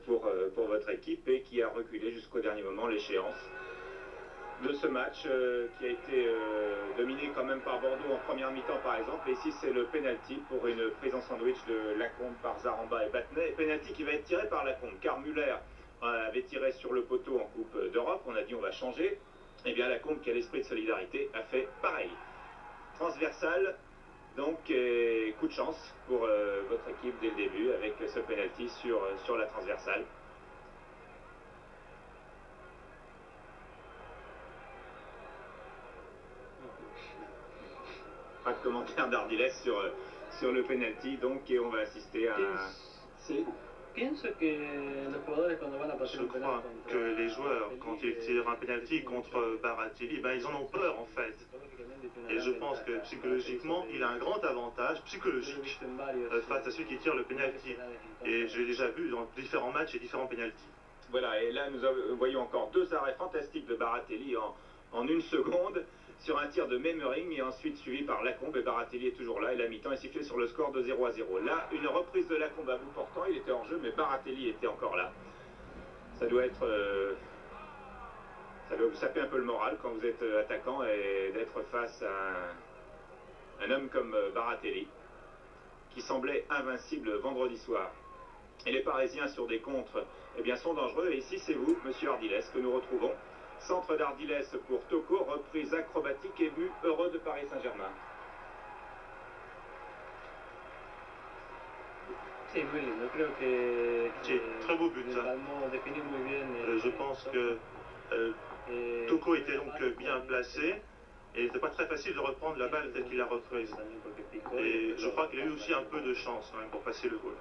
pour votre équipe et qui a reculé jusqu'au dernier moment l'échéance de ce match qui a été dominé quand même par Bordeaux en première mi-temps par exemple. Et ici c'est le penalty pour une prise en sandwich de Lacombe par Zaramba et Battenet. Penalty qui va être tiré par Lacombe car Muller avait tiré sur le poteau en Coupe d'Europe. On a dit on va changer. Et bien Lacombe qui a l'esprit de solidarité a fait pareil. Transversal donc coup de chance pour votre équipe dès le début avec ce penalty sur la transversale. Pas de commentaire d'Ardiles sur le penalty, donc, et on va assister à un... Je crois que les joueurs, quand ils tirent un penalty contre Baratelli, ben, ils en ont peur en fait. Et je pense que psychologiquement, il a un grand avantage psychologique face à celui qui tire le penalty. Et je l'ai déjà vu dans différents matchs et différents penaltys. Voilà, et là nous voyons encore deux arrêts fantastiques de Baratelli en une seconde sur un tir de Memering et ensuite suivi par Lacombe. Et Baratelli est toujours là et la mi-temps est sifflée sur le score de 0-0. Là, une reprise de Lacombe à bout portant, il était hors jeu, mais Baratelli était encore là. Ça doit vous saper un peu le moral quand vous êtes attaquant et d'être face à un homme comme Baratelli qui semblait invincible vendredi soir. Et les Parisiens sur des contres eh bien, sont dangereux. Et ici, c'est vous, monsieur Ardiles, que nous retrouvons. Centre d'Ardiles pour Tocco, reprise acrobatique et but heureux de Paris Saint-Germain. C'est très beau but ça. Je pense que Tocco était donc bien placé et il n'était pas très facile de reprendre la balle telle qu'il l'a reprise. Et je crois qu'il a eu aussi un peu de chance quand même pour passer le goal.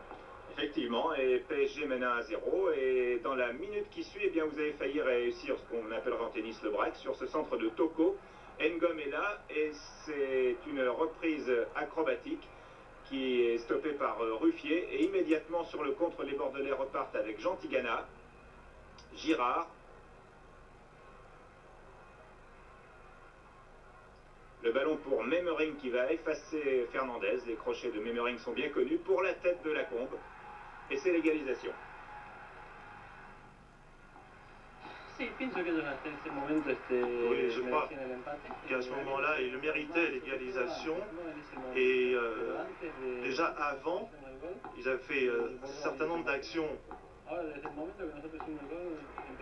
Effectivement, et PSG mène 1-0 et dans la minute qui suit, eh bien, vous avez failli réussir ce qu'on appellera en tennis le break sur ce centre de Tocco. Ngom est là et c'est une reprise acrobatique qui est stoppée par Ruffier et immédiatement sur le contre, les Bordelais repartent avec Jean Tigana, Girard, le ballon pour Memering qui va effacer Fernandez. Les crochets de Memering sont bien connus pour la tête de Lacombe. Et c'est l'égalisation. Oui, je crois qu'à ce moment-là, il méritait l'égalisation. Et déjà avant, ils avaient fait un certain nombre d'actions.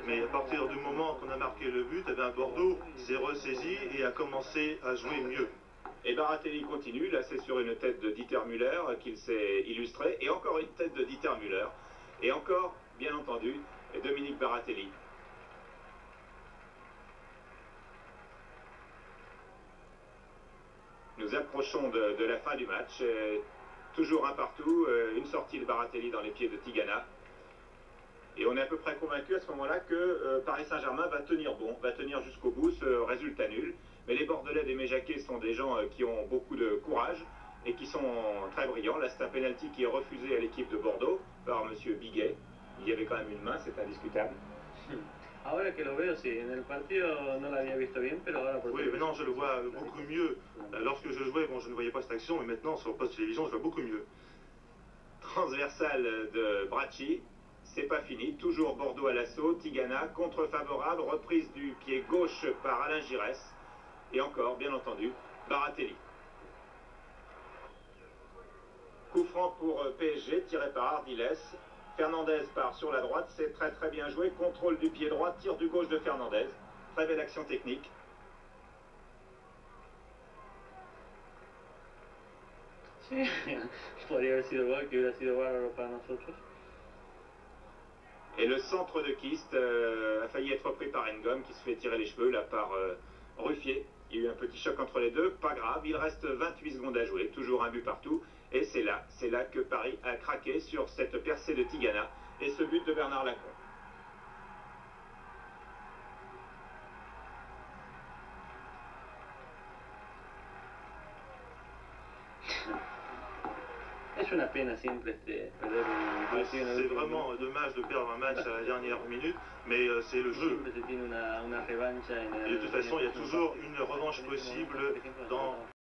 Mais à partir du moment qu'on a marqué le but, eh bien, Bordeaux s'est ressaisi et a commencé à jouer mieux. Et Baratelli continue, là c'est sur une tête de Dieter Müller qu'il s'est illustré, et encore une tête de Dieter Müller, et encore, bien entendu, Dominique Baratelli. Nous approchons de la fin du match, toujours un partout, une sortie de Baratelli dans les pieds de Tigana. Et on est à peu près convaincu à ce moment-là que Paris Saint-Germain va tenir bon, va tenir jusqu'au bout ce résultat nul. Mais les Bordelais des Méjaquets sont des gens qui ont beaucoup de courage et qui sont très brillants. Là, c'est un penalty qui est refusé à l'équipe de Bordeaux par M. Biguet. Il y avait quand même une main, c'est indiscutable. Ahora que lo veo, sí, en el partido no la había visto bien, pero ahora... Oui, maintenant je le vois beaucoup mieux. Lorsque je jouais, bon, je ne voyais pas cette action, mais maintenant sur le poste de télévision, je vois beaucoup mieux. Transversale de Bracci. C'est pas fini, toujours Bordeaux à l'assaut, Tigana, contre favorable, reprise du pied gauche par Alain Giresse, et encore, bien entendu, Baratelli. Coup franc pour PSG, tiré par Ardiles, Fernandez part sur la droite, c'est très très bien joué, contrôle du pied droit, tir du gauche de Fernandez, très belle action technique. Sí, podría haber sido gol, que hubiera sido bárbaro para nosotros. Et le centre de Kist a failli être pris par Ngom qui se fait tirer les cheveux là par Ruffier. Il y a eu un petit choc entre les deux, pas grave, il reste 28 secondes à jouer, toujours un but partout. Et c'est là que Paris a craqué sur cette percée de Tigana et ce but de Bernard Lacombe. C'est vraiment dommage de perdre un match à la dernière minute, mais c'est le jeu. Et de toute façon, il y a toujours une revanche possible dans